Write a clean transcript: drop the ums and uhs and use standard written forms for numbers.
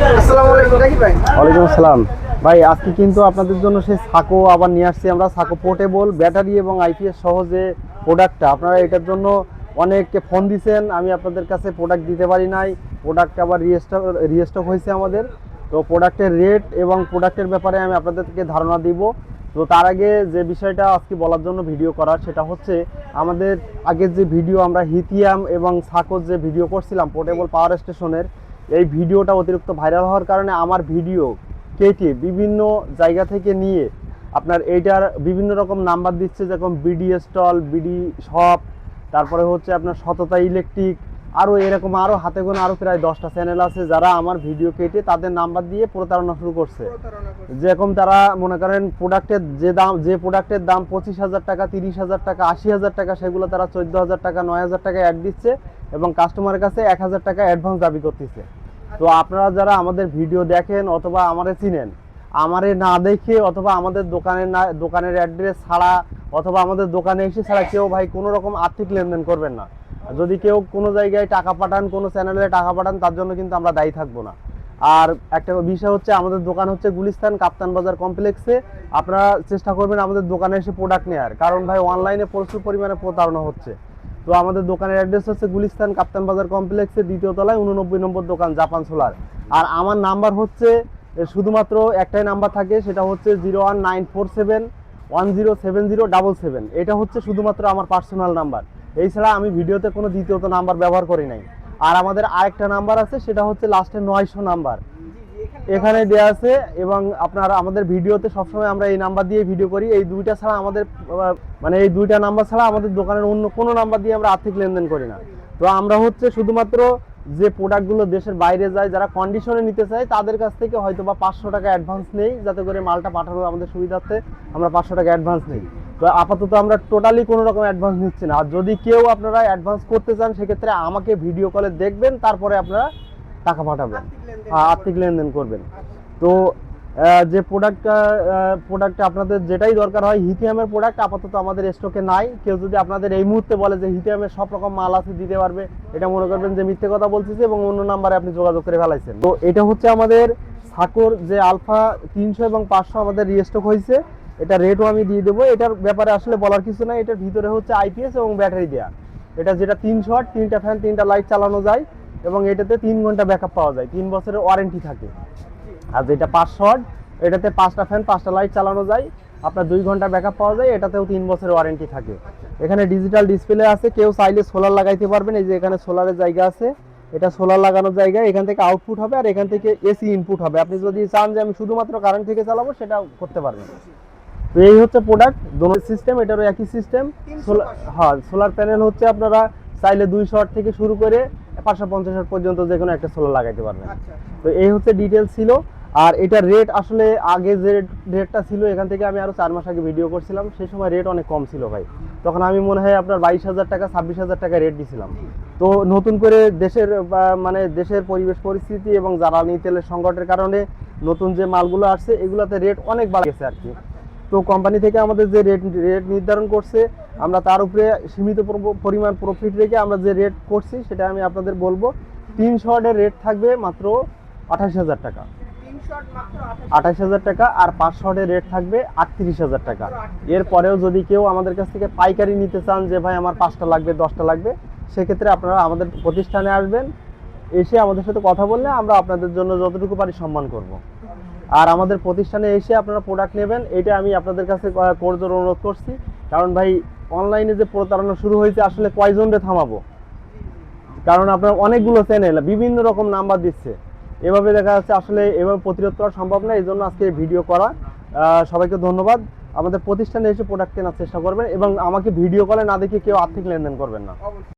ওয়ালাইকুম আসসালাম ভাই। আজকে কিন্তু আপনাদের জন্য সেই সাকো আবার নিয়ে আসছি আমরা। সাকো পোর্টেবল ব্যাটারি এবং আইপিএস সহ যে প্রোডাক্টটা, আপনারা এটার জন্য অনেককে ফোন দিয়েছেন, আমি আপনাদের কাছে প্রোডাক্ট দিতে পারি নাই। প্রোডাক্ট আবার রিস্টক হয়েছে আমাদের। তো প্রোডাক্টের রেট এবং প্রোডাক্টের ব্যাপারে আমি আপনাদেরকে ধারণা দিব। তো তার আগে যে বিষয়টা আজকে বলার জন্য ভিডিও করার, সেটা হচ্ছে আমাদের আগের যে ভিডিও আমরা হিথিয়াম এবং সাকোর যে ভিডিও করছিলাম পোর্টেবল পাওয়ার স্টেশনের, এই ভিডিওটা অতিরিক্ত ভাইরাল হওয়ার কারণে আমার ভিডিও কেটে বিভিন্ন জায়গা থেকে নিয়ে আপনার এইটার বিভিন্ন রকম নাম্বার দিচ্ছে, যেরকম বিডি স্টল, বিডি শপ, তারপরে হচ্ছে আপনার সততা ইলেকট্রিক, আরও এরকম আরও হাতে গোনা আরও প্রায় 10টা চ্যানেল আছে যারা আমার ভিডিও কেটে তাদের নাম্বার দিয়ে প্রতারণা শুরু করছে। যেরকম তারা মনে করেন যে প্রোডাক্টের দাম 25,000 টাকা, 30,000 টাকা, 80,000 টাকা, সেগুলো তারা 14,000 টাকা, 9,000 টাকা অ্যাড দিচ্ছে এবং কাস্টমারের কাছে 1,000 টাকা অ্যাডভান্স দাবি করতেছে। তো আপনারা যারা আমাদের ভিডিও দেখেন অথবা আমারে চিনেন, আমারে না দেখে অথবা আমাদের দোকানের অ্যাড্রেস ছাড়া অথবা আমাদের দোকানে এসে ছাড়া কেউ ভাই কোনো রকম আর্থিক লেনদেন করবেন না। যদি কেউ কোনো জায়গায় টাকা পাঠান, কোনো চ্যানেলে টাকা পাঠান, তার জন্য কিন্তু আমরা দায়ী থাকবো না। আর একটা বিষয় হচ্ছে, আমাদের দোকান হচ্ছে গুলিস্তান কাপ্তান বাজার কমপ্লেক্সে। আপনারা চেষ্টা করবেন আমাদের দোকানে এসে প্রোডাক্ট নেওয়ার, কারণ ভাই অনলাইনে প্রচুর পরিমাণে প্রতারণা হচ্ছে। তো আমাদের দোকানের অ্যাড্রেস হচ্ছে গুলিস্তান কাপ্তান বাজার কমপ্লেক্সে 2য় তলায় 89 নম্বর দোকান, জাপান সোলার। আর আমার নাম্বার হচ্ছে শুধুমাত্র একটাই নাম্বার থাকে, সেটা হচ্ছে 01947107077। এটা হচ্ছে শুধুমাত্র আমার পার্সোনাল নাম্বার। এছাড়া আমি ভিডিওতে কোনো দ্বিতীয়ত নাম্বার ব্যবহার করি নাই। আর আমাদের আরেকটা নাম্বার আছে, সেটা হচ্ছে লাস্টে 900 নাম্বার এখানে দেওয়া আছে। এবং আপনার আমাদের ভিডিওতে সবসময় আমরা এই নাম্বার দিয়ে ভিডিও করি। এই দুইটা ছাড়া আমাদের মানে এই দুইটা নাম্বার ছাড়া আমাদের দোকানের অন্য কোনো নাম্বার দিয়ে আমরা আর্থিক লেনদেন করি না। তো আমরা হচ্ছে শুধুমাত্র যে প্রোডাক্টগুলো দেশের বাইরে যায়, যারা কন্ডিশনে নিতে চায়, তাদের কাছ থেকে হয়তো বা 500 টাকা অ্যাডভান্স নেই, যাতে করে মালটা পাঠানো আমাদের সুবিধার্থে আমরা 500 টাকা অ্যাডভান্স নেই। তো আপাতত আমরা টোটালি কোনো রকম অ্যাডভান্স নিচ্ছি না। আর যদি কেউ আপনারা অ্যাডভান্স করতে চান, সেক্ষেত্রে আমাকে ভিডিও কলে দেখবেন, তারপরে আপনারা টাকা পাঠাবেন, আর্থিক লেনদেন করবেন। তো যে প্রোডাক্টটা আপনাদের যেটাই দরকার হয়, হিথিয়ামের প্রোডাক্ট আপাতত আমাদের স্টকে নাই। কেউ যদি আপনাদের এই মুহূর্তে বলে যে হিথিয়ামের সব রকম মাল আছে দিতে পারবে, এটা মনে করবেন যে মিথ্যে কথা বলতেছে এবং অন্য নাম্বারে আপনি যোগাযোগ করে ফেলাইছেন। তো এটা হচ্ছে আমাদের সাকোর যে আলফা 300 এবং 500 আমাদের রিস্টক হয়েছে। এটা রেটও আমি দিয়ে দেবো। এটার ব্যাপারে আসলে বলার কিছু নাই। এটার ভিতরে হচ্ছে আইপিএস এবং ব্যাটারি দেওয়া। এটা যেটা 300 ওয়াট, 3টা ফ্যান, 3টা লাইট চালানো যায় এবং এটাতে 3 ঘন্টা ব্যাকআপ পাওয়া যায়, 3 বছরের ওয়ারেন্টি থাকে। আর যেটা 500 ওয়াট, এটাতে 5টা ফ্যান, 5টা লাইট চালানো যায়, আপনার 2 ঘন্টা ব্যাকআপ পাওয়া যায়, এটাতেও 3 বছরের ওয়ারেন্টি থাকে। এখানে ডিজিটাল ডিসপ্লে আছে, কেউ চাইলে সোলার লাগাইতে পারবেন। এই যে এখানে সোলারের জায়গা আছে, এটা সোলার লাগানোর জায়গা। এখান থেকে আউটপুট হবে আর এখান থেকে এসি ইনপুট হবে। আপনি যদি চান যে আমি শুধুমাত্র কারেন্ট থেকে চালাবো, সেটাও করতে পারবেন। তো এই হচ্ছে প্রোডাক্ট, দোনো সিস্টেম, এটারও একই সিস্টেম। হ্যাঁ, সোলার প্যানেল হচ্ছে আপনারা চাইলে 200 ওয়াট থেকে শুরু করে 550 ওয়াট পর্যন্ত যে কোনো একটা সোলার লাগাইতে পারবেন। তো এই হচ্ছে ডিটেলস ছিল। আর এটা রেট আসলে আগে যে রেটটা ছিল, এখান থেকে আমি আরও 4 মাস আগে ভিডিও করছিলাম, সেই সময় রেট অনেক কম ছিল ভাই। তখন আমি মনে হয় আপনার 22,000 টাকা, 26,000 টাকা রেট দিয়েছিলাম। তো নতুন করে দেশের পরিবেশ পরিস্থিতি এবং জ্বালানি তেলের সংকটের কারণে নতুন যে মালগুলো আসছে, এগুলোতে রেট অনেক বাড়ে গেছে আর কি। তো কোম্পানি থেকে আমাদের যে রেট নির্ধারণ করছে, আমরা তার উপরে সীমিত পরিমাণ প্রফিট রেখে আমরা যে রেট করছি, সেটা আমি আপনাদের বলবো। 300 ওয়াটের রেট থাকবে মাত্র 28,000 টাকা, 28,000 টাকা। আর 500 ওয়াটের রেট থাকবে 38,000 টাকা। এরপরেও যদি কেউ আমাদের কাছ থেকে পাইকারি নিতে চান, যে ভাই আমার 5টা লাগবে, 10টা লাগবে, সেক্ষেত্রে আপনারা আমাদের প্রতিষ্ঠানে আসবেন, এসে আমাদের সাথে কথা বললে আমরা আপনাদের জন্য যতটুকু পারি সম্মান করব। আর আমাদের প্রতিষ্ঠানে এসে আপনারা প্রোডাক্ট নেবেন, এটা আমি আপনাদের কাছে করজোর অনুরোধ করছি। কারণ ভাই অনলাইনে যে প্রতারণা শুরু হয়েছে, আসলে কয়জনরে থামাবো? কারণ আপনার অনেকগুলো চ্যানেল বিভিন্ন রকম নাম্বার দিচ্ছে, এভাবে দেখা যাচ্ছে আসলে এভাবে প্রতিরোধ করা সম্ভব না। এই জন্য আজকে ভিডিও করা। সবাইকে ধন্যবাদ। আমাদের প্রতিষ্ঠানে এসে প্রোডাক্ট কেনার চেষ্টা করবেন এবং আমাকে ভিডিও কলে না দেখে কেউ আর্থিক লেনদেন করবেন না।